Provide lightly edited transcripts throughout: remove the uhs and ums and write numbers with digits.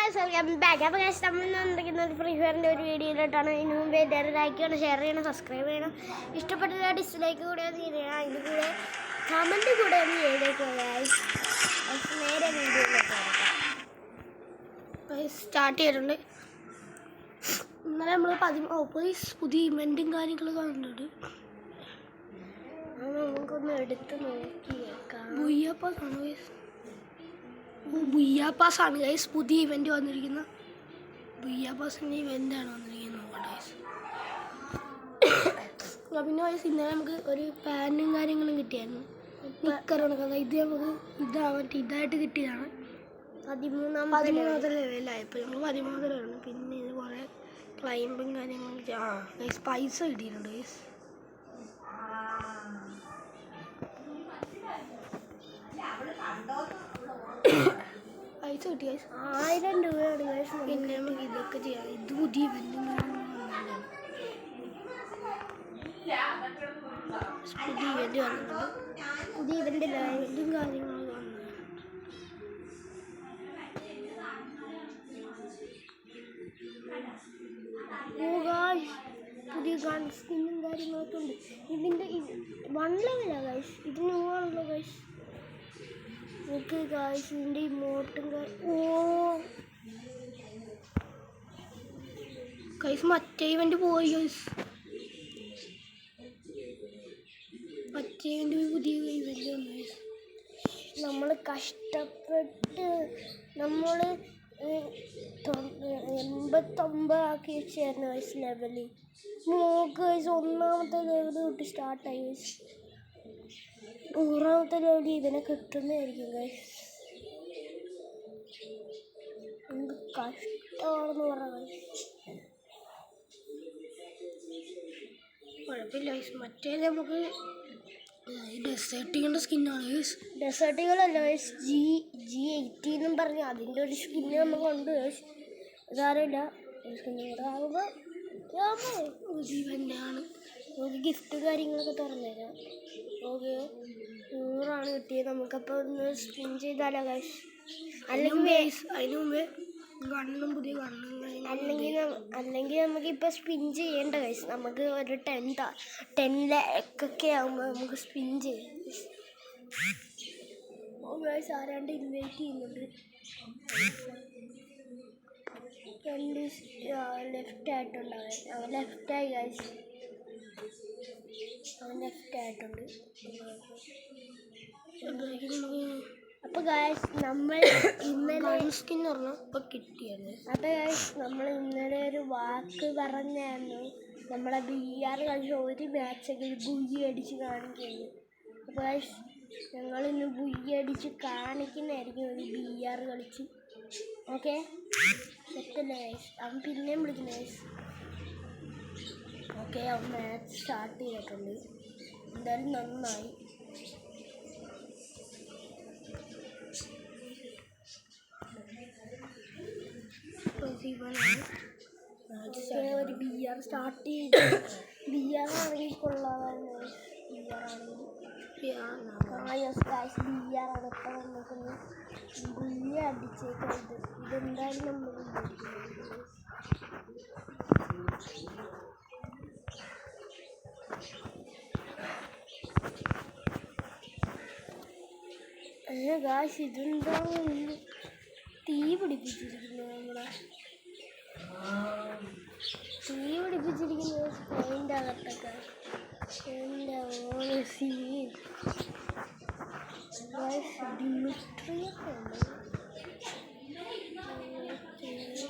Welcome back. അപ്പോൾ നമ്മൾ വന്നിരിക്കുന്നത് ഫ്രീ ഫയറിൻ്റെ ഒരു വീഡിയോയിലോട്ടാണ്. ഇതിന് മുമ്പ് എല്ലാവരും ലൈക്ക് ചെയ്യണം, ഷെയർ ചെയ്യണം, സബ്സ്ക്രൈബ് ചെയ്യണം. ഇഷ്ടപ്പെട്ട ഡിസ്ലൈക്ക് കൂടെ ഒന്ന് ചെയ്യണം. അതിൻ്റെ കൂടെ കമൻറ്റ് കൂടെ ഒന്ന് ചെയ്തേക്കുക. നേരെ വീഡിയോയിലോട്ടാണ് സ്റ്റാർട്ട് ചെയ്തിട്ടുണ്ട്. ഇന്നലെ നമ്മൾ പുതിയ ഇവൻറ്റും കാര്യങ്ങളൊക്കെ വന്നിട്ടുണ്ട്. നമുക്കൊന്ന് എടുത്ത് നോക്കിയേക്കാം. ബുയ്യാപ്പാസാണ് ഗൈസ് പുതിയ ഇവൻറ്റ് വന്നിരിക്കുന്ന. ബുയ്യാപ്പാസിൻ്റെ ഇവൻ്റാണ് വന്നിരിക്കുന്നത്. പിന്നെ ഗൈസ് ഇന്നലെ നമുക്ക് ഒരു പാൻറ്റും കാര്യങ്ങളും കിട്ടിയായിരുന്നു. നിക്കറാണ് കഥ. ഇത് നമുക്ക് ഇതായിട്ട് കിട്ടിയതാണ്. 13ാമത്തെ ലെവലായപ്പോൾ നമ്മൾ 13ാമത്തിലാണ്. പിന്നെ ഇത് കുറേ ക്ലൈമ്പും കാര്യങ്ങളും ഗൈസ് പൈസ കിട്ടിയിട്ടുണ്ട് ഗൈസ്. പൈസ കിട്ടി ഗൈസ്. 1000 രൂപയാണ് ഗൈസ്. പിന്നെ നമുക്ക് ഇതൊക്കെ ചെയ്യാം. ഇത് പുതിയ ഇവൻറ്റും വന്നിട്ടുണ്ട്. പുതിയ ഇവൻ്റ് ലൈറ്റും കാര്യങ്ങളൊക്കെ വന്നു. പുതിയ ഗൺ സ്കിന്നും കാര്യങ്ങളൊക്കെ ഉണ്ട്. ഇതിൻ്റെ 1 ലെവലാണ് ഗൈസ്. ഇത് ന്യൂവാണല്ലോ ഗൈസ്. ഓക്കെ ഗൈസ്, ഇതിൻ്റെ ഇമോട്ടും ഗൈസ് മറ്റേ ഇവൻ്റ് പോയി ഗൈസ്. മറ്റേ ഇവൻ്റ് പുതിയ ഇവൻ്റ് വന്നു ഗൈസ്. നമ്മൾ കഷ്ടപ്പെട്ട് നമ്മൾ 89 ആക്കി വെച്ചായിരുന്നു ഗൈസ് ലെവല്. ഗൈസ് 1ാമത്തെ ലെവൽ തൊട്ട് സ്റ്റാർട്ടായി ഗൈസ്. 100ാമത്തെ ലെവൽ ഇതിനെ കിട്ടുന്നതായിരിക്കും ഗൈസ്. എന്ത് കഷ്ടമാണെന്ന് പറയാം. കുഴപ്പമില്ല ഗൈസ്. മറ്റേ നമുക്ക് ഡെസേർട്ടികളുടെ സ്കിന്നാണ് ഗൈസ്. ഡെസേർട്ടുകളല്ല ഗൈസ്, G80 എന്നും പറഞ്ഞ് അതിൻ്റെ ഒരു സ്കിന്ന് നമുക്കുണ്ട് ഗൈസ്. ഇതാറില്ല സ്കിന്നുകൂടാകുമ്പോൾ ജീവൻ്റെയാണ്. നമുക്ക് ഗിഫ്റ്റ് കാര്യങ്ങളൊക്കെ തുറന്നുതരാം. ഓക്കെ, 100 കിട്ടിയത്. നമുക്കപ്പോൾ ഒന്ന് സ്പിൻ ചെയ്താലോ ഗൈസ്. അതിന് മുമ്പേ ഗണ്ണും പുതിയ ഗണ്ണും അല്ലെങ്കിൽ നമുക്കിപ്പോൾ സ്പിൻ ചെയ്യേണ്ട ഗൈസ്. നമുക്ക് ഒരു 10 ലാക്കൊക്കെ ആകുമ്പോൾ നമുക്ക് സ്പിൻ ചെയ്യാം ഗൈസ്. ആരാണ്ട് ഇൻവൈറ്റ് ചെയ്യുന്നുണ്ട്. ലെഫ്റ്റ് ആയിട്ടുണ്ടാവും. അവൻ ലെഫ്റ്റായി ഗൈസ്. അവൻ ലെഫ്റ്റ് ആയിട്ടുണ്ട്. അപ്പോൾ ഗൈസ് നമ്മൾ ഇന്നലെ സ്കിൻ പറഞ്ഞാൽ ഇപ്പോൾ കിട്ടിയത്. അപ്പോൾ ഗൈസ് നമ്മൾ ഇന്നലെ ഒരു വാക്ക് പറഞ്ഞായിരുന്നു. നമ്മളെ BR കളിച്ച് ഒരു മാച്ചൊക്കെ ബുയ്യി അടിച്ച് കാണിക്കുന്നത്. അപ്പോൾ ഗൈസ് ഞങ്ങളിന്ന് ബുയ്യി അടിച്ച് കാണിക്കുന്നതായിരിക്കും ഒരു BR കളിച്ച്. ഓക്കെ, സെറ്റല്ലേ ഗൈസ്? അവൻ പിന്നെയും വിളിക്കുന്നു ഗൈസ്. ഓക്കെ, അവൻ മാച്ച് സ്റ്റാർട്ട് ചെയ്തിട്ടുണ്ട്. എന്തായാലും നന്നായി. ഒരു BR സ്റ്റാർട്ട് ചെയ്ത് BR ആണെങ്കിൽ കൊള്ളാമായിരുന്നു. BR ആണ് ഇപ്പം നമുക്കൊന്ന് ബുയ്യ അടിച്ചേക്കുന്നത്. ഇതെന്തായാലും നമ്മൾ ഗായ്സ് ഇതെന്താ തീ പിടിപ്പിച്ചിരിക്കുന്നത്. അതിൻ്റെ അകത്തൊക്കെ എൻ്റെ ഓണ് സീൻ ഡിമിട്രിയൊക്കെ ഉണ്ട്.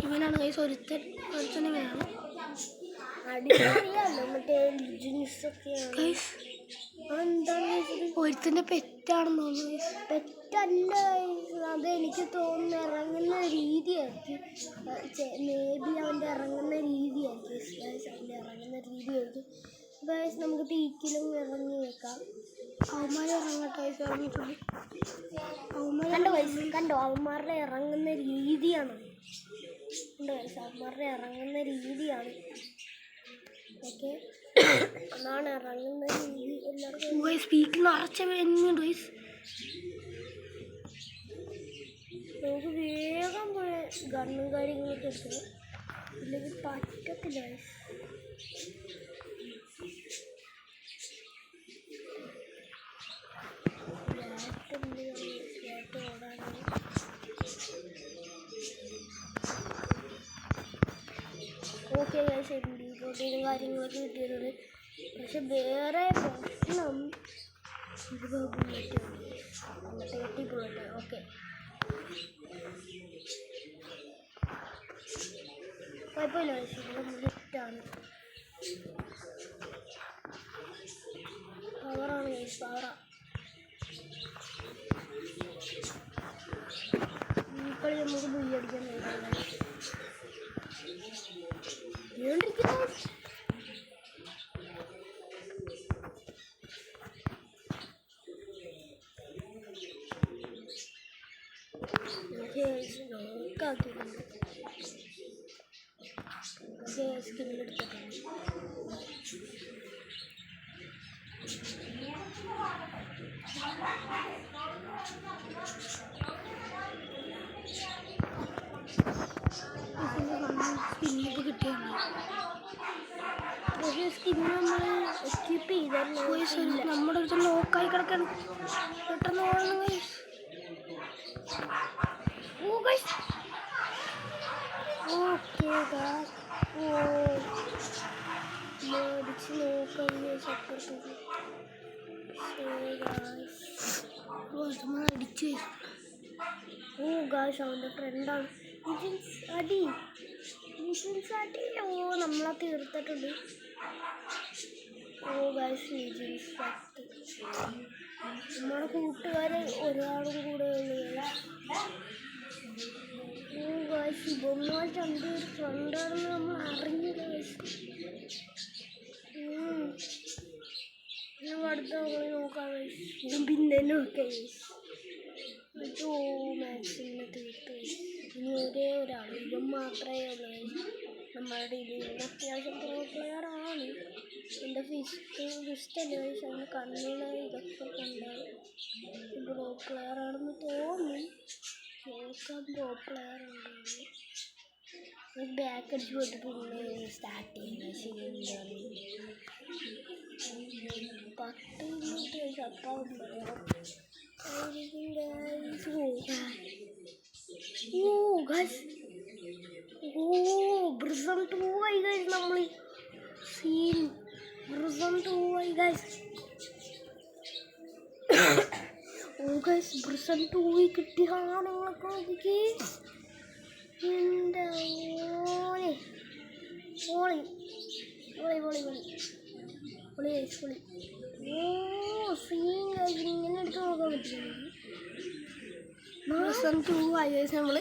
ഇവനാണ് ഗൈസ് ഒരുത്തനിങ്ങനെയാണ്. അടിപൊളിയല്ലോ മറ്റേ ജിൻസൊക്കെയാണ് ഗൈസ്. എന്താണ് ഒരുത്തൻ്റെ പെറ്റാണെന്ന് തോന്നുന്നു. പെറ്റല്ല, അതെനിക്ക് തോന്നുന്നു ഇറങ്ങുന്ന രീതിയായിരിക്കും. മേ ബി അവൻ്റെ ഇറങ്ങുന്ന രീതിയായിരിക്കും. ഗൈസ് നമുക്ക് പീക്കിലും ഇറങ്ങി വെക്കാം. അവന്മാർ ഇറങ്ങട്ടെ. ഇറങ്ങിയിട്ടുണ്ട്. കണ്ടോ അവന്മാരുടെ ഇറങ്ങുന്ന രീതിയാണ്. അവന്മാരുടെ ഇറങ്ങുന്ന രീതിയാണ്. ഓക്കെ, അതാണ് ഇറങ്ങുന്ന രീതി. എല്ലാവർക്കും സ്പീക്കിൽ നിറച്ച വരുന്നുണ്ട് ഗൈസ്. നമുക്ക് വേഗം പോയ ഗണ്ണും കാര്യങ്ങളൊക്കെ എടുക്കണം, ഇല്ലെങ്കിൽ പറ്റത്തില്ല. ഓക്കെ ശരി, പ്രോട്ടീനും കാര്യങ്ങളൊക്കെ കിട്ടിയിട്ടുണ്ട്. പക്ഷെ വേറെ പ്രശ്നം ബുള്ളറ്റ് ബുള്ളറ്റ്. ഓക്കെ കുഴപ്പമില്ല, ഹിറ്റാണ്. പവറാണ് പവറാ. ഈ കളി നമുക്ക് ബുള്ളടിക്കാൻ നോക്കാക്കിയിട്ടുണ്ട്. സ്കിന്നെടുത്തിട്ടുണ്ട്. സ്കിന്നൊക്കെ കിട്ടിയാണ്. പക്ഷേ സ്കിന്ന് നമ്മൾ എക്യൂപ്പ് ചെയ്താൽ നമ്മുടെ അടുത്ത് ലോക്കായി കിടക്കണം. പെട്ടെന്ന് ഓടണം ഗൈസ്. ഓക്കെ മേടിച്ച് നോക്കാം അപ്പുറത്തേക്ക്. അടിച്ച് ഗായ്സ് അവൻ്റെ ഫ്രണ്ടാണ് അടി. നമ്മളാ തീർത്തിട്ടുണ്ട്. ഗായ്സ് നമ്മുടെ കൂട്ടുകാരെ ഒരാളും കൂടെ ഉള്ളു. ശുഭന്മാർ രണ്ടുപേർ ഫ്രണ്ടാണെന്ന് നമ്മൾ അറിഞ്ഞില്ല. അടുത്ത നോക്കാം. പിന്നെ നോക്കാം. മാക്സിമിനെ തീർത്ത് ഇനി ഒരേ ഒരാൾ ഇവൻ മാത്രമേ ഉള്ളൂ നമ്മളുടെ ഇതിൽ. അത്യാവശ്യം പ്രോ പ്ലെയറാണ്. എൻ്റെ ഫിസ്റ്റല്ലേ പക്ഷെ അവൻ്റെ കണ്ണുകൾ ഇതൊക്കെ കണ്ടാൽ പ്രോ പ്ലെയറാണെന്ന് തോന്നി. നോക്കാം പ്രോ പ്ലെയറുണ്ട്. ബാക്ക് അടിച്ച് പോയിട്ട് പിന്നെ സ്റ്റാർട്ട് ചെയ്യുന്നത് ശരിയാണ്. 10 മിനിറ്റ് ചത്താവും പറയാം. ബ്രിസം 2 ആയി ഗൈസ്. നമ്മൾ സീൻ ബ്രിസം 2 ആയി ഗൈസ്. ബ്രിസം 2 കിട്ടിയ ആണുങ്ങളൊക്കെ നോക്കി. എൻ്റെ ഓളി ഓളി ഓളി ഓളി ഓളി ഓളി ഓളി. Scene guys. ഇങ്ങനെ എടുത്ത് നോക്കാൻ പറ്റില്ല. ബ്രിസം 2 ആയി ഗൈസ്. നമ്മൾ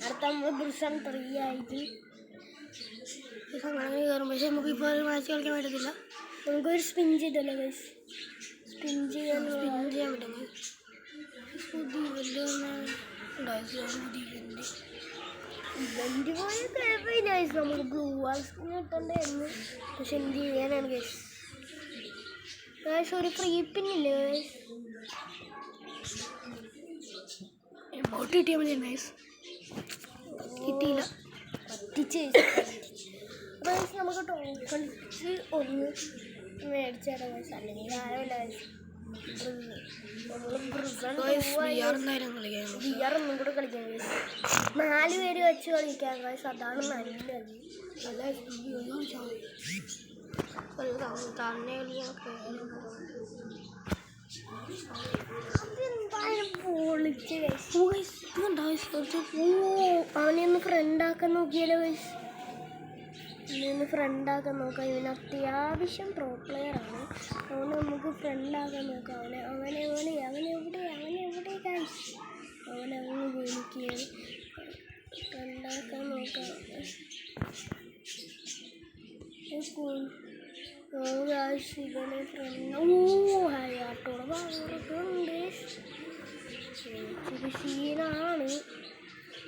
അടുത്ത നമ്മൾ ബ്രിസം 3 ആയിട്ട് അങ്ങനെ കയറും. പക്ഷെ നമുക്കിപ്പോൾ ഒരു മാച്ച് കളിക്കാൻ പറ്റത്തില്ല. നമുക്കൊരു സ്പിൻ ചെയ്തല്ലോ ഗൈസ്. സ്പിൻ ചെയ്യാൻ പറ്റും. ഇവന്റ് പോയ കുഴപ്പമില്ല ഗൈസ്. നമുക്ക് ബ്ലൂ വാൾസ് കിട്ടണ്ടായിരുന്നു. പക്ഷെ എന്ത് ചെയ്യാനാണ് ഗൈസ്. ഒരു ഫ്രീ പിന്നില്ലേ ഗൈസ്. എമൗണ്ട് കിട്ടിയാൽ മതി ഗൈസ്. കിട്ടിയില്ല. ഗൈസ് നമുക്ക് ടോക്കൺസ് ഒന്ന് മേടിച്ചാലോ ഗൈസ്. അല്ലെങ്കിൽ ആരമില്ല ഗൈസ്. ഒന്നും കൂടെ കളിക്കാം ഗൈസ്. 4 പേര് വെച്ച് കളിക്കാം ഗൈസ്. അതാണ് നല്ലത്. തന്നെ പൊളിച്ച് അവനെയൊന്ന് ഫ്രണ്ടാക്കാൻ നോക്കിയാലോ ഗൈസ്. അവനൊന്ന് ഫ്രണ്ടാക്കാൻ നോക്കാം. ഇവന് അത്യാവശ്യം പ്രോ പ്ലെയറാണ്. അവനെ നമുക്ക് ഫ്രണ്ടാക്കാൻ നോക്കാം. അവനെവിടെ ഗൈസ്. അവനങ്ങ് വിളിക്കുകയാണ്. ഫ്രണ്ടാക്കാൻ നോക്കാം. ഇവനെ ഫ്രണ്ട് ഹയാട്ടോടെ ഭാഗമൊക്കെ ഉണ്ട്. ഇച്ചിരി സീനാണ്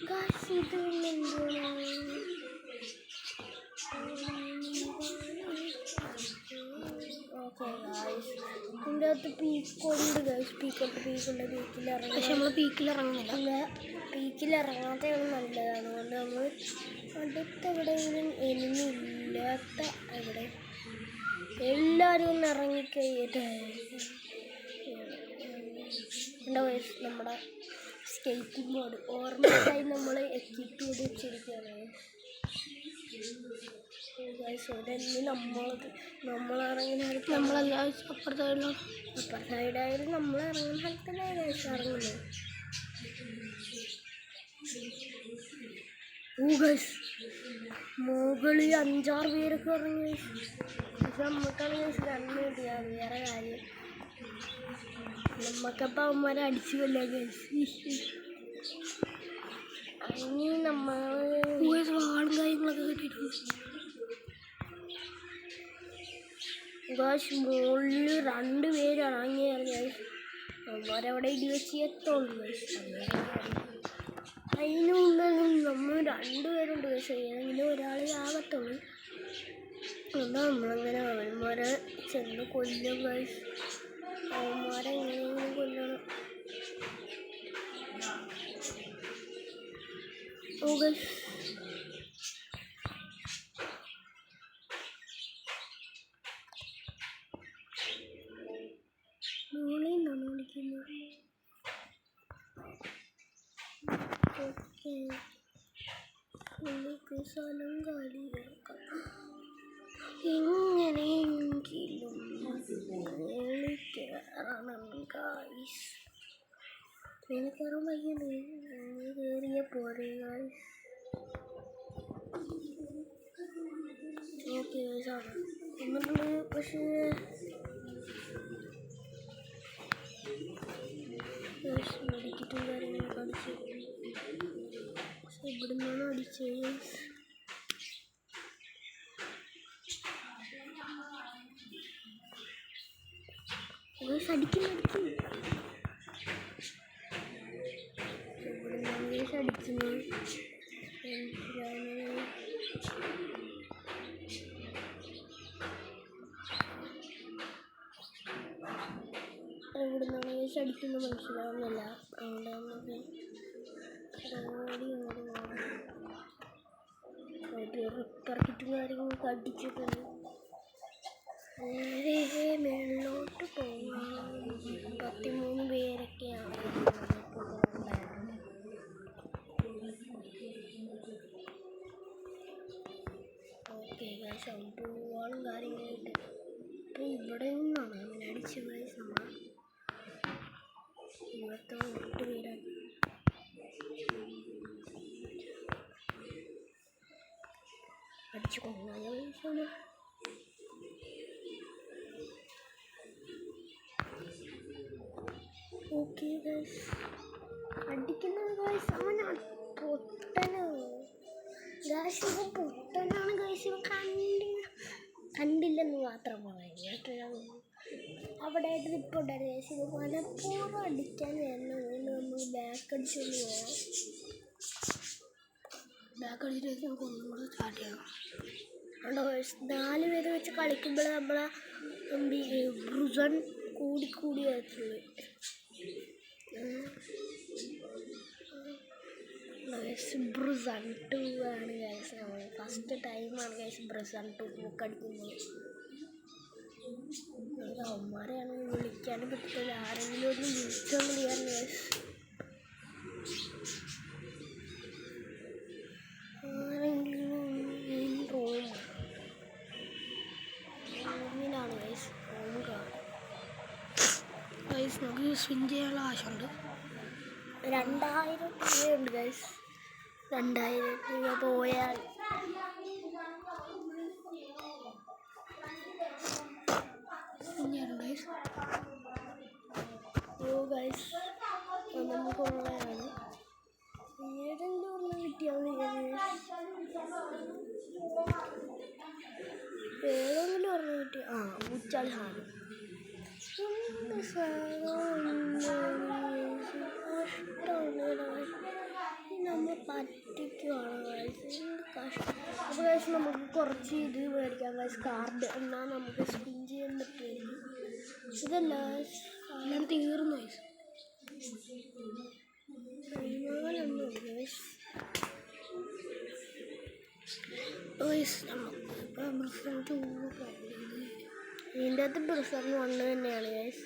ഗൈസ്. ഇത് എന്താണ് ഓക്കെ ഗൈസ്. ഇതിൻ്റെ അകത്ത് പീക്കുണ്ട് ഗൈസ്, പീക്കിൽ ഇറങ്ങി. പക്ഷെ നമ്മൾ പീക്കിലിറങ്ങുന്നില്ല, പീക്കിലിറങ്ങാത്തതാണ് നല്ലത്. അതുകൊണ്ട് നമ്മൾ അടുത്തെവിടെയെങ്കിലും എനിമില്ലാത്ത എവിടെ എല്ലാവരും ഒന്ന് ഇറങ്ങിക്കഴിഞ്ഞിട്ട് എന്താ ഗൈസ് നമ്മുടെ സ്കേറ്റിംഗ് ബോർഡ് ഓർമ്മയായി നമ്മൾ എക്വിപ്പ് ചെയ്ത് വെച്ചിരിക്കുകയാണ്. നമ്മളിറങ്ങുന്ന നമ്മളെല്ലാം അപ്പുറ സൈഡായാലും നമ്മൾ ഇറങ്ങുന്ന സ്ഥലത്തല്ലേ ഗൈസ് ഇറങ്ങുന്നത്. ഗൈസ് മുകളിൽ 5-6 പേരൊക്കെ ഇറങ്ങി. പക്ഷെ നമുക്കാണ് ഗൈസ് കണ്ണ് കിട്ടിയാണ് വേറെ കാര്യം. നമുക്കപ്പം അവന്മാരെ അടിച്ചു കൊല്ലാ ഗൈസ്. അതിന് നമ്മൾ വാളും കാര്യങ്ങളൊക്കെ കിട്ടിയിട്ടുണ്ട്. ഗൈസ് മുകളിൽ 2 പേരാണ് അങ്ങനെ അവരവിടെ ഇടിവെച്ച് എത്തുള്ളൂ ഗൈസ്. അതിനുള്ളിൽ നമ്മൾ 2 പേരുണ്ട് ഗൈസ്, ഏതെങ്കിലും ഒരാൾ ആകത്തുള്ളൂ. അതുകൊണ്ട് നമ്മളങ്ങനെ അവന്മാരെ ചെന്ന് കൊല്ലും ഗൈസ്. അവന്മാരെ എങ്ങനെയെങ്കിലും കൊല്ലണം. ഓ ഗൈസ് മോളിൽ നിന്നാണ് വിളിക്കുന്നത്. ഓക്കെ നമുക്ക് സ്ഥലം കാലിയാക്കാം. എങ്ങനെയെങ്കിലും കയറണം ഗൈസ്. കയറാൻ വയ്യത് കയറിയ പോരെ ഗൈസ്. ഓക്കെ ഗൈസ് ആണ് നമ്മൾ പക്ഷേ മെഡിക്കറ്റും കാര്യങ്ങളൊക്കെ അടിച്ച് ഇവിടെ നിന്നാണ് അടിച്ചത്. അടിക്കുന്നു ഇവിടെ നിന്നാണ് അടിക്കുന്നത് മനസ്സിലാവുന്നില്ല. അതുകൊണ്ട് നമുക്ക് റിപ്പർക്കിറ്റും കാര്യങ്ങളൊക്കെ അടിച്ചിട്ടുണ്ട്. നേരെ മേളിലോട്ട് പോകാം. 13 പേരൊക്കെയാണ്. ഓക്കെ ഗൈസ് പോവാളും കാര്യങ്ങളായിട്ട് ഇപ്പം ഇവിടെ നിന്നാണ് അങ്ങനെ അടിച്ച ഗൈസ്. നമ്മൾ 28 പേരാണ്. അടിച്ചു കൊണ്ടുപോയ ഗൈസാണ്. ഓക്കെ ഗൈസ് അടിക്കുന്നത് ഗൈസ് അവനാണ് പൊട്ടനാണ് ഗൈസ്. ഇവ പൊട്ടനാണ് ഗൈസ്. ഇവ കണ്ടില്ലെന്ന് മാത്രം പറയാം. അവിടെ ട്രിപ്പ് ഉണ്ടായിരുന്നു ഗൈസ്. ഇവ മനപ്പൂർവ്വം അടിക്കാൻ വരുന്നതുകൊണ്ട് നമ്മൾ ബാക്ക് അടിച്ചുകൊണ്ട് പോകാം. ബാക്ക് അടിച്ചിട്ട് നമുക്ക് ഒന്നും കൂടെ സ്റ്റാർട്ട് ചെയ്യണം. അതുകൊണ്ട് ഗൈസ് 4 പേര് വെച്ച് കളിക്കുമ്പോൾ നമ്മളെ ബ്രുസൺ കൂടി വരത്തുള്ളൂ. ബ്രുസൺ 2 ആണ് ഗൈസ്. നമ്മൾ ഫസ്റ്റ് ടൈമാണ് ഗൈസ് ബ്രുസൺ 2 ബുക്കടിക്കുന്നത്. അവന്മാരെയാണ് വിളിക്കാനും പറ്റില്ല. ആരെങ്കിലും ഒന്ന് വിളിച്ചാൽ മതിയാണ് ഗൈസ്. ആരെങ്കിലും റൂമിനാണ് ഗൈസ്. റൂം കാണും ഗൈസ്. നമുക്ക് സ്വിൻ ചെയ്യാനുള്ള ആശയുണ്ട്. 2000 രൂപയുണ്ട് ഗൈസ്. 2000 രൂപ പോയാൽ ഗൈസ്. ഓ ഗൈസ് നമുക്കുള്ളതാണ്. ഏതെങ്കിലും ഒരെണ്ണം കിട്ടിയാൽ ഏതെങ്കിലും ഒരെണ്ണം കിട്ടിയ മുച്ചാൽ സാധനം നമ്മൾ പറ്റിക്കുവാണ് ഗൈസ്. അപ്പോൾ ഗൈസ് നമുക്ക് കുറച്ച് ഇത് മേടിക്കാം ഗൈസ്, കാർഡ്. എന്നാൽ നമുക്ക് സ്പിൻ ചെയ്യാൻ പറ്റുമായിരിക്കും. ഇതല്ല എല്ലാം തീർന്നു ഗൈസ്. ഇതിൻ്റെ അകത്ത് പ്രിസർവ് 1 തന്നെയാണ് ഗൈസ്.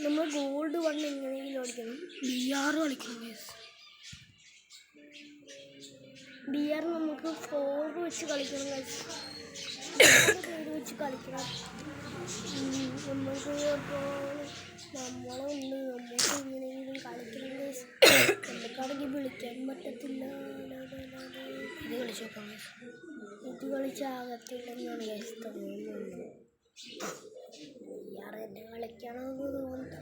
നമ്മൾ ഗോൾഡ് 1 എങ്ങനെയെങ്കിലും കളിക്കണം. BR കളിക്കണം ഗൈസ്. BR നമുക്ക് 4 വെച്ച് കളിക്കണം ഗൈസ്. 4 വെച്ച് കളിക്കണം. നമുക്ക് നമ്മളുണ്ട്, നമുക്ക് എങ്ങനെയെങ്കിലും കളിക്കണം ഗൈസ്. നമുക്കാണെങ്കിൽ വിളിക്കാൻ പറ്റത്തില്ല. ഇത് കളിച്ച് നോക്കാം ഗൈസ്. ഇത് കളിച്ചാകത്തില്ലെന്നാണ് ഗൈസ് തോന്നുന്നത്. BR തന്നെ കളിക്കണമെന്ന് തോന്നുന്നു.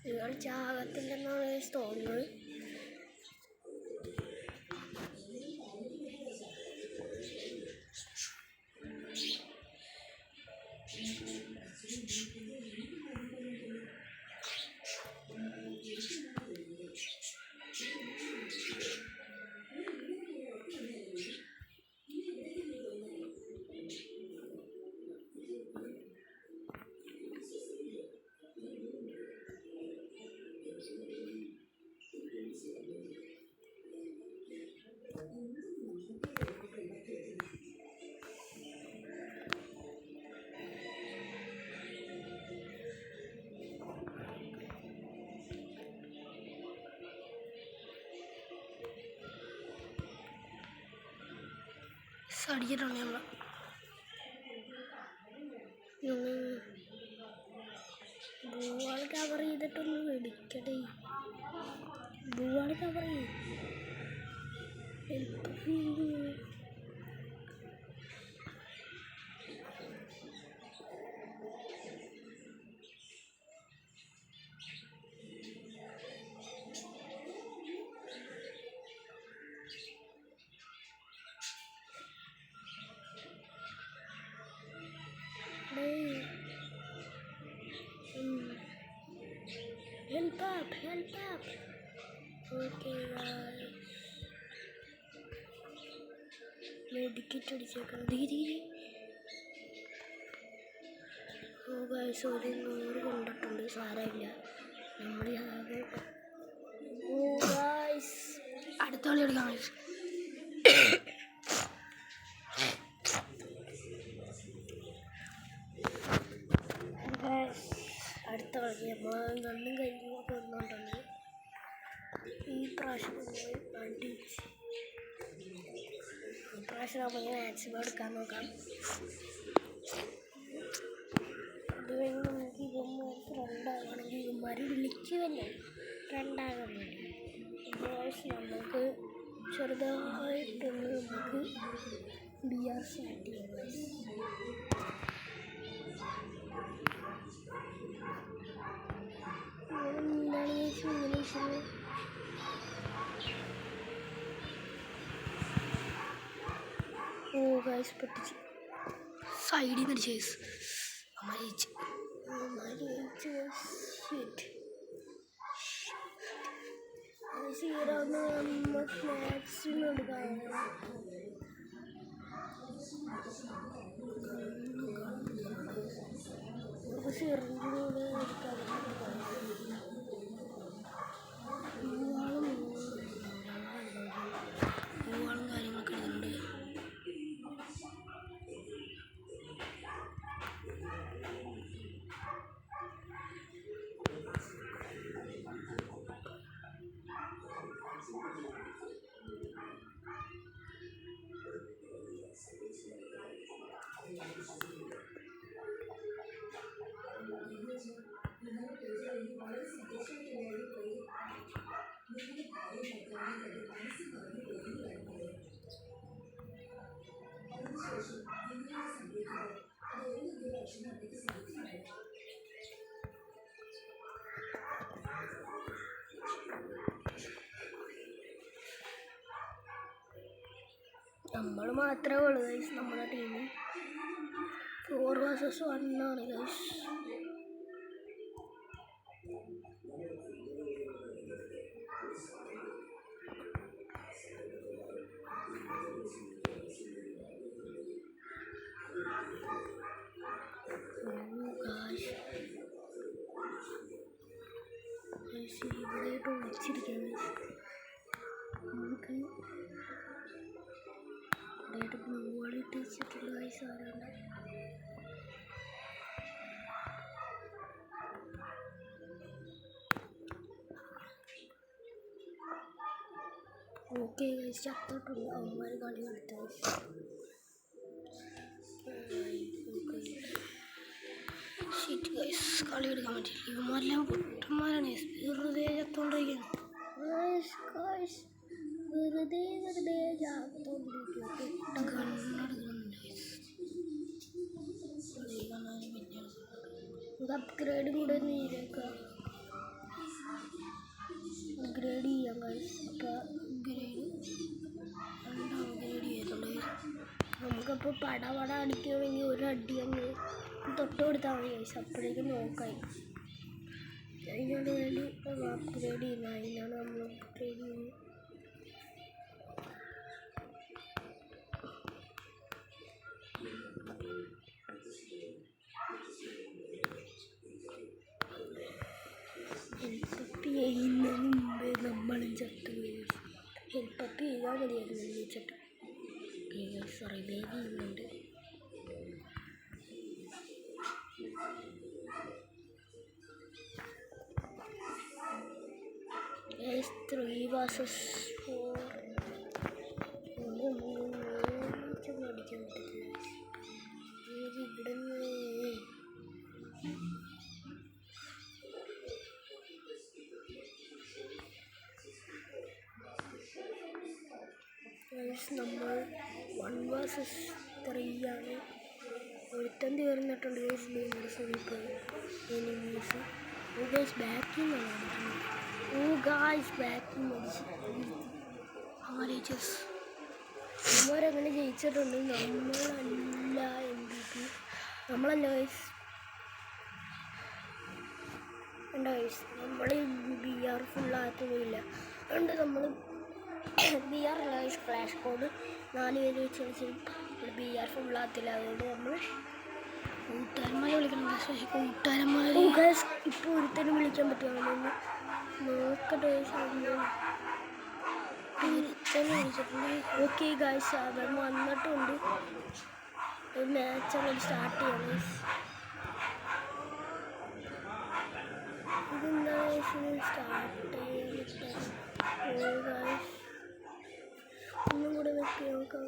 ഇത് കളിച്ചാകത്തില്ലെന്നാണ് ഗൈസ് തോന്നുന്നത്. അടിച്ചിട്ടുണ്ട് നമ്മൾ. ബൂവാൾ കവർ ചെയ്തിട്ടൊന്ന് വെടിക്കട്ടെ. ബൂവാൾ കവർ ചെയ്യും. Help up, help up. Okay guys. Medikit അടിച്ചേക്കാം. ഓ ഗൈസ്, ഒരു 100 കൊണ്ടിട്ടുണ്ട്. സാരമില്ല, നമ്മൾ ആകെ. ഓ ഗൈസ്, അടുത്ത കളി എടുക്കാം ഗൈസ്. അടുത്ത കളി നമ്മൾ രണ്ടും കഴിഞ്ഞൊക്കെ വന്നുകൊണ്ടുണ്ട്. ഈ പ്രാവശ്യം നമുക്ക് മാക്സിമം എടുക്കാൻ നോക്കാം. അത് കഴിഞ്ഞ് നമുക്ക് ഇവന്മാർ ഫ്രണ്ടാകണമെങ്കിൽ ഇവന്മാർ വിളിക്കുമല്ലേ ഫ്രണ്ടാകാൻ വേണ്ടി. നമുക്ക് ചെറുതായിട്ടൊന്ന് നമുക്ക് BR സ്റ്റാർട്ട് ചെയ്യാം. ഓ ഗൈസ്, പൊട്ടിച്ച് സൈഡിൽ നിന്ന് അടിച്ച് അമ്മ ജയിച്ചു. സീറോന്ന് നമുക്ക് മാക്സിമം എടുക്കാം. സിറിഞ്ചിലൂടെ എടുക്കാൻ പൂവാളും കാര്യങ്ങളൊക്കെ ഇടുന്നുണ്ട്. നമ്മൾ മാത്രമേ ഉള്ളൂ ഗൈസ് നമ്മുടെ ടീം. 4 vs 1 ആണ് ഗൈസ്. ഇവിടെയായിട്ട് ഒളിച്ചിരിക്കുകയാണ്. നമുക്ക് ഇവിടെയായിട്ട് ഗ്ലൂവാളിട്ട് വെച്ചിട്ടുള്ള സാധനം. ഓക്കെ ചത്തോട്ടുണ്ട്. അവന്മാർ കളി കളിച്ചത്. കളി എടുക്കാൻ പറ്റില്ല. ഇവന്മാരെല്ലാം പൊട്ടന്മാരാണ്. വെറുതെ ചത്തോണ്ടിരിക്കുന്നു. വെറുതെ ചത്തോണ്ടിരിക്കും. അപ്ഗ്രേഡ് കൂടെ നീരേക്കാം. അപ്ഗ്രേഡ് ചെയ്യാം ഗൈസ്. അപ്പോൾ അപ്ഗ്രേഡ് ചെയ്തിട്ടുണ്ട്. നമുക്കപ്പോൾ പട അടിക്കുകയാണെങ്കിൽ ഒരു അടി അങ്ങ് തൊട്ട് കൊടുത്താൽ മതി ഗൈസ്. അപ്പോഴേക്കും നോക്കാം. അതിനോട് വേണ്ടി അപ്ഗ്രേഡ് ചെയ്യുന്നത്. അതിനാണ് നമ്മൾ അപ്ഗ്രേഡ് ചെയ്യുന്നത്. ഹെൽപ്പപ്പ് ചെയ്യുന്നതിന് മുമ്പേ നമ്മളും ചത്തുപോയി. ഹെൽപ്പപ്പ് ചെയ്താൽ മതിയായിരുന്നു വിളിച്ചിട്ട്. റിവൈവ് ചെയ്യുന്നുണ്ട്. 3 vs 4. അടിക്കാൻ പറ്റില്ല. ഇവിടെ നമ്മൾ 1 vs 3 ആണ്. ഒരുത്തൻ തീർന്നിട്ടുണ്ട്. എനിമീസ് ബാക്കിങ് ആണ്. അവരങ്ങനെ ജയിച്ചിട്ടുണ്ട്. നമ്മളല്ല MVP. നമ്മളല്ല ഗൈസ്. എന്താ ഗൈസ്, നമ്മൾ BR ഫുള്ളാക്കുന്നില്ല. അതുകൊണ്ട് നമ്മൾ BR ഫ്ലാഷ് കോഡ് 4 പേര് വെച്ച് കളിച്ചും BR ഫുള്ളാകത്തില്ല. അതുകൊണ്ട് നമ്മൾ കൂട്ടുകാരന്മാരെ വിളിക്കണം. കൂട്ടുകാരന്മാർ ഇപ്പോൾ ഒരുത്തനും വിളിക്കാൻ പറ്റുമോ നോക്കട്ടെ. ഒരുത്തനും വിളിച്ചിട്ടുണ്ട്. ഓക്കെ ഗൈസ്, അവൻ വന്നിട്ടുണ്ട്. ഒരു മാച്ച് അങ്ങോട്ട് സ്റ്റാർട്ട് ചെയ്യണം. ഇതെന്താ സ്റ്റാർട്ട് ചെയ്യാൻ ഒന്നും കൂടെ വെക്കി നോക്കാം.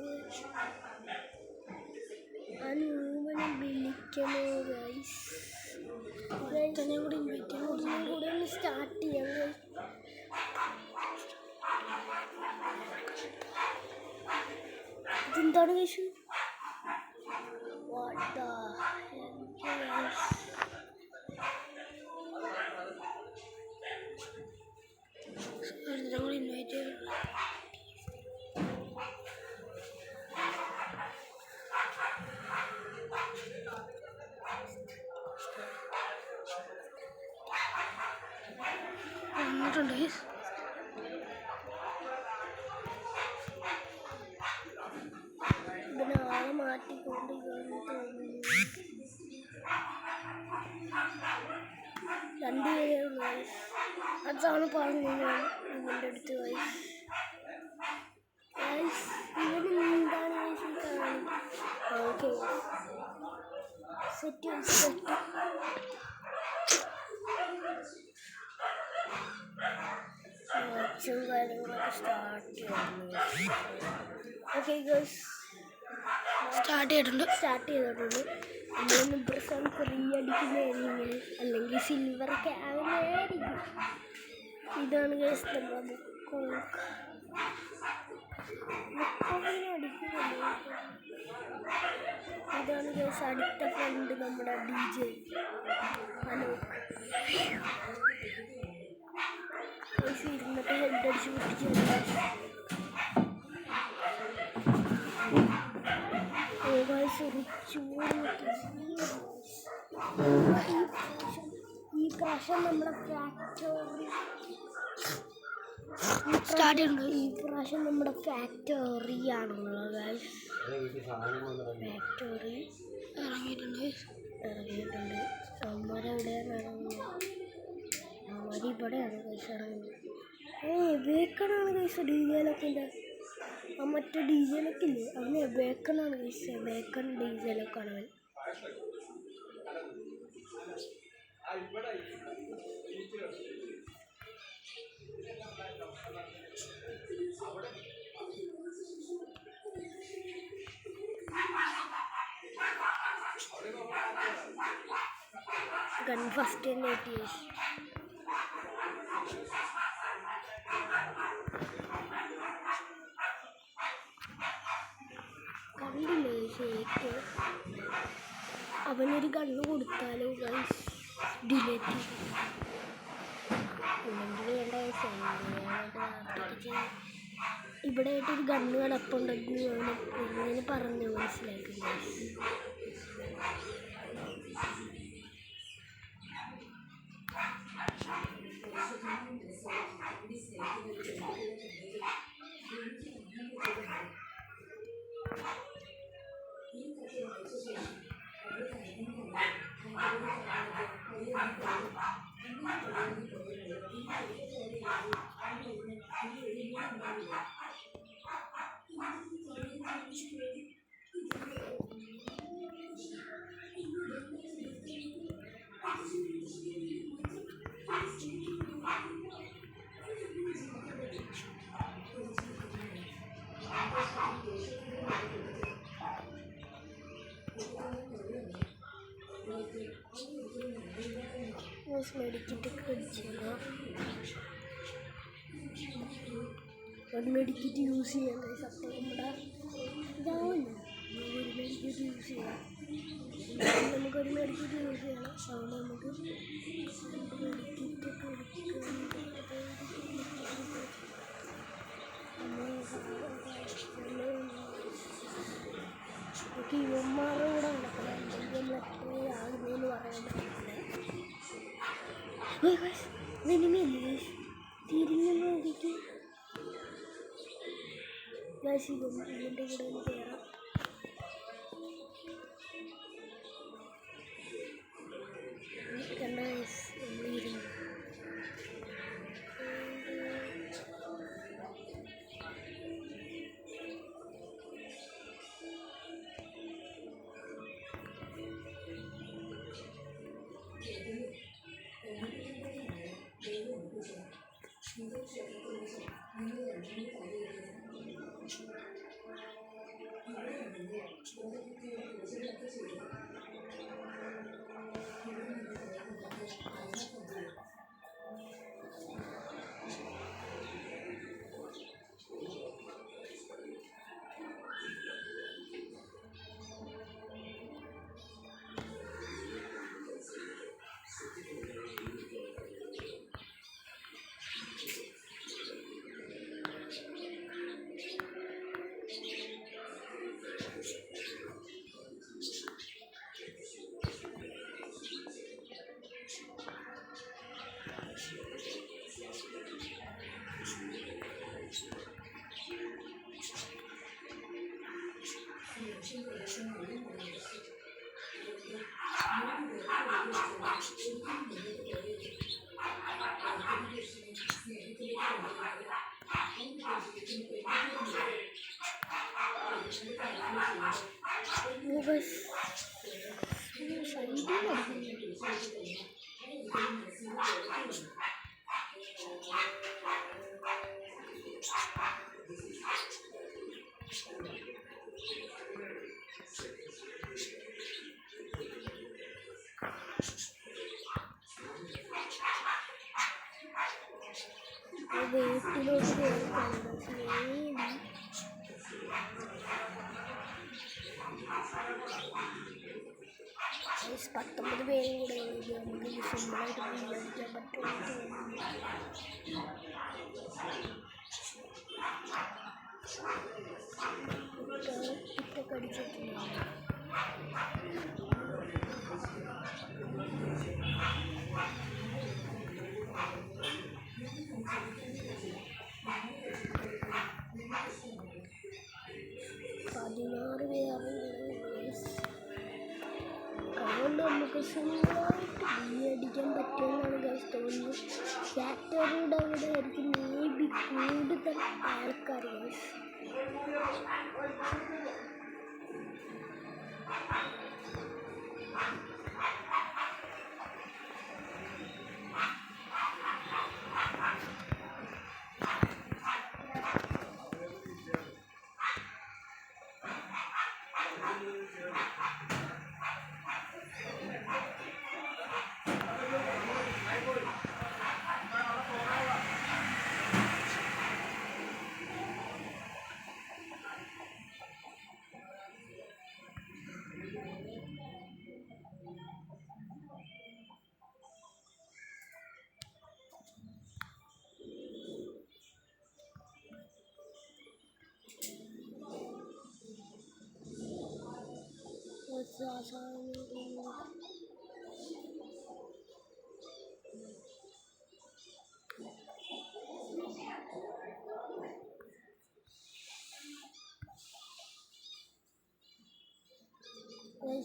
ആ ന്യൂമനെ വിളിക്കണോ ഗൈസ്? ഒന്നും കൂടെ ഒന്ന് സ്റ്റാർട്ട് ചെയ്യാം. ഇതെന്താണ് guys? What the hell guys? ഞങ്ങൾ ഇൻവൈറ്റ് വന്നിട്ടുണ്ട്. ഇതിനെ ആളെ മാറ്റിക്കൊണ്ട് തോന്നുന്നു. 2 പേരേ ഉള്ളൂ. അതാണ് പറഞ്ഞത് ഇവൻ്റെ അടുത്ത് ഇവനെന്താണ് ഓക്കെ സെറ്റ് മാച്ചും കാര്യങ്ങളൊക്കെ സ്റ്റാർട്ട് ചെയ്യുന്നു. ഓക്കെ ഗൈസ്, സ്റ്റാർട്ട് ചെയ്തിട്ടുണ്ട്. നമ്മളൊന്ന് പ്രസം ഫ്രീ അടിക്കുന്നതായിരിക്കും, അല്ലെങ്കിൽ സിൽവർ ക്യാവിനായിരിക്കും. ഇതാണ് ഗൈസ് നമ്മളെ ബുക്ക് അടിക്കുന്നത്. ഇതാണ് ഗൈസ് അടുത്ത ഫ്രണ്ട് നമ്മുടെ DJ അലോക്. ഗൈസ് ഇരുന്നിട്ട് ഹെഡ് അടിച്ച് പൊട്ടിച്ച് ഈ പ്രാവശ്യം നമ്മുടെ ഫാക്ടറി സ്റ്റാർട്ട് ചെയ്യുന്നുണ്ട്. ഈ പ്രാവശ്യം നമ്മുടെ ഫാക്ടറി ആണുള്ളത്. ഫാക്ടറി ഇറങ്ങിയിട്ടുണ്ട്. അവന്മാരെവിടെയാണ് ഇറങ്ങുന്നത്? അവരിവിടെ അവിടെയാണ് പൈസ ഇറങ്ങുന്നത്. ബേക്കണാണ് പൈസ ഡി ജെ ലൊക്കിൻ്റെ ആ മറ്റേ ഡി ജെ ലൊക്കില്ലേ അവന് ബേക്കണാണ് പൈസ. ബേക്കൺ ഡി ജെ ലൊക്കാണ് അവൻ. ഗൺ ഫസ്റ്റ് തന്നെ കിട്ടി. കണ്ടില്ലേ ഷേക്ക് അവനൊരു ഗണ്ണ് കൊടുത്താലോ ഗൈസ് ഡിലേറ്റ് ഇവിടെ ആയിട്ടൊരു ഗണ്ണ് കിടപ്പുണ്ടെന്ന് അവന് പറഞ്ഞു മനസ്സിലാക്കി. മെഡിക്കറ്റൊക്കെ അടിച്ചാലോ? ഒരു മെഡിക്കറ്റ് യൂസ് ചെയ്യാൻ കഴിയും. അപ്പോൾ നമ്മുടെ ഇതാവുമല്ലോ ഒരു മെഡിക്കറ്റ് യൂസ് ചെയ്യാം. നമുക്കൊരു മെഡിക്കറ്റ് യൂസ് ചെയ്യണം. അതുകൊണ്ട് നമുക്ക് മെഡിക്കറ്റൊക്കെ നമുക്ക് യുവന്മാരുടെ കൂടെ നടക്കണം. നമ്മൾ എത്രയാകുന്നതെന്ന് പറയാൻ പറ്റില്ല. തിരിഞ്ഞു നോക്കിയിട്ട് ഇതിൻ്റെ കൂടെ ഒന്ന് കയറാം. വീട്ടിലോട്ട് കേൾക്കാം. 19 പേരും കൂടെ നമുക്ക് സിമ്പിളായിട്ട് വിചാരിക്കാൻ പറ്റും. ഇപ്പൊക്കെ അടിച്ചിട്ടുണ്ട്. അതുകൊണ്ട് നമുക്ക് സിമ്പിളായിട്ട് അടിക്കാൻ പറ്റുമെന്നാണ് ഗൈസ് തോന്നുന്നത്. ഫാക്ടറിയുടെ അവിടെ ആയിരിക്കും മേ ബി കൂടുതൽ ആൾക്കാർ ഗൈസ്.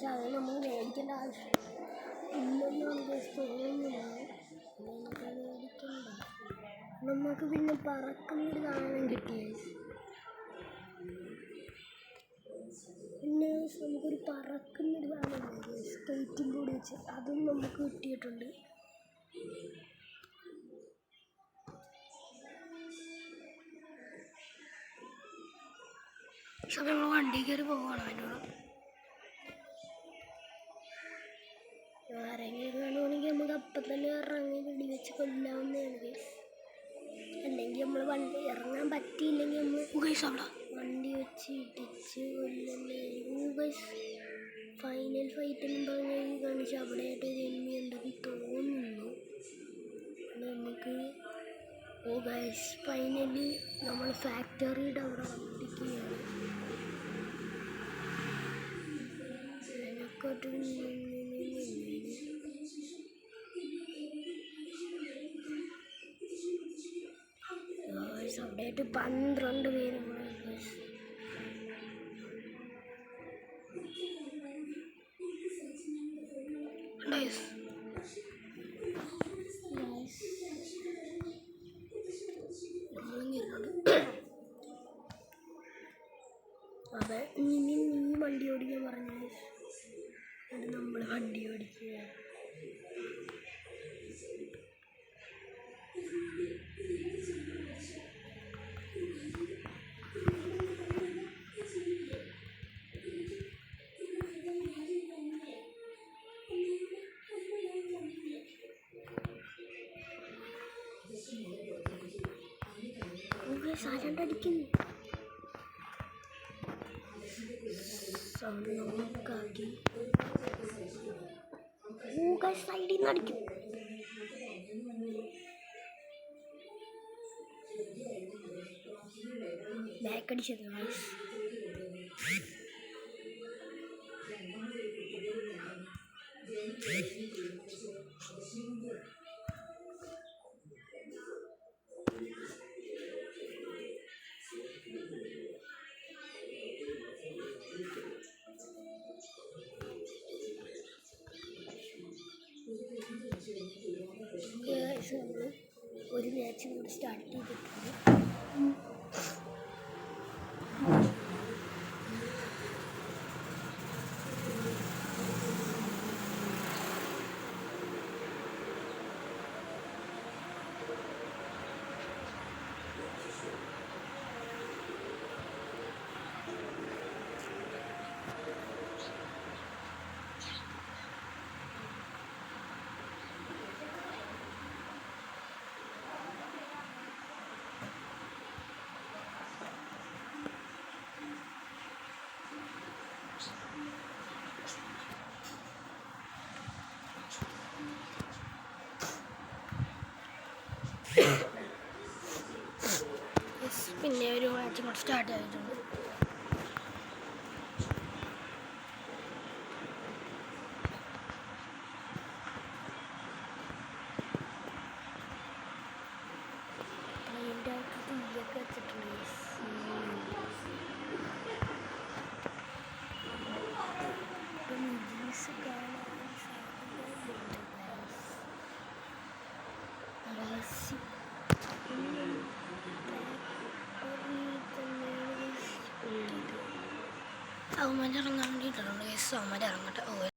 അത് നമ്മൾ മേടിക്കേണ്ട ആവശ്യം ഇല്ലെന്നാണ് തോന്നുന്നത്. മേടിക്കണ്ട. നമുക്ക് പിന്നെ പറക്കുന്നൊരു സാധനം കിട്ടിയത്. പിന്നെ നമുക്കൊരു പറക്കുന്നൊരു സാധനം സ്കേറ്റിംഗ് ബോർഡ് വെച്ച് അതും നമുക്ക് കിട്ടിയിട്ടുണ്ട്. പക്ഷെ നമ്മൾ വണ്ടി കയറി പോകണം. അതിനോട് ആരെങ്കിലും കാണുവാണെങ്കിൽ നമുക്ക് അപ്പം തന്നെ ഇറങ്ങി വെടി വെച്ച് കൊല്ലാവുന്നതാണ്. അല്ലെങ്കിൽ നമ്മൾ വണ്ടി ഇറങ്ങാൻ പറ്റിയില്ലെങ്കിൽ നമ്മൾ വണ്ടി വെച്ച് ഇടിച്ച് കൊല്ലുന്നതായിരിക്കും. ഫൈനൽ ഫൈറ്റ് എന്നും പറഞ്ഞ് കാണിച്ച് അവിടെയായിട്ട് ഒരു എനിമി ഉണ്ടെന്ന് തോന്നുന്നു. നമുക്ക് ഫൈനലി നമ്മൾ ഫാക്ടറിയുടെ അവിടെ വന്നിരിക്കുകയാണ്. അതിനെക്കാട്ടും അവിടെയായിട്ട് 12 പേരും കൂടെ. അതെ, നീ വണ്ടി ഓടിക്കാൻ പറഞ്ഞു. അത് നമ്മൾ വണ്ടി ഓടിക്കുക. സൈലന്റ് അടിക്കുന്നു. സൗണ്ട് നോക്കാക്കി സൈഡിൽ നിന്ന് അടിക്കും. ബാക്ക് അടിച്ചത് ഒരു മാച്ച് കൂടി സ്റ്റാർട്ട് ചെയ്തിട്ടുണ്ട്. പിന്നെ ഒരു മാച്ച് കൂടെ സ്റ്റാർട്ട് ചെയ്തിട്ടുണ്ട്. തീയൊക്കെ വെച്ചിട്ടുണ്ട്. ഇപ്പം കാണാൻ അവന്മാർ ഇറങ്ങാൻ വേണ്ടിയിട്ടുണ്ട്. അവന്മാർ ഇറങ്ങട്ടെ. ഓ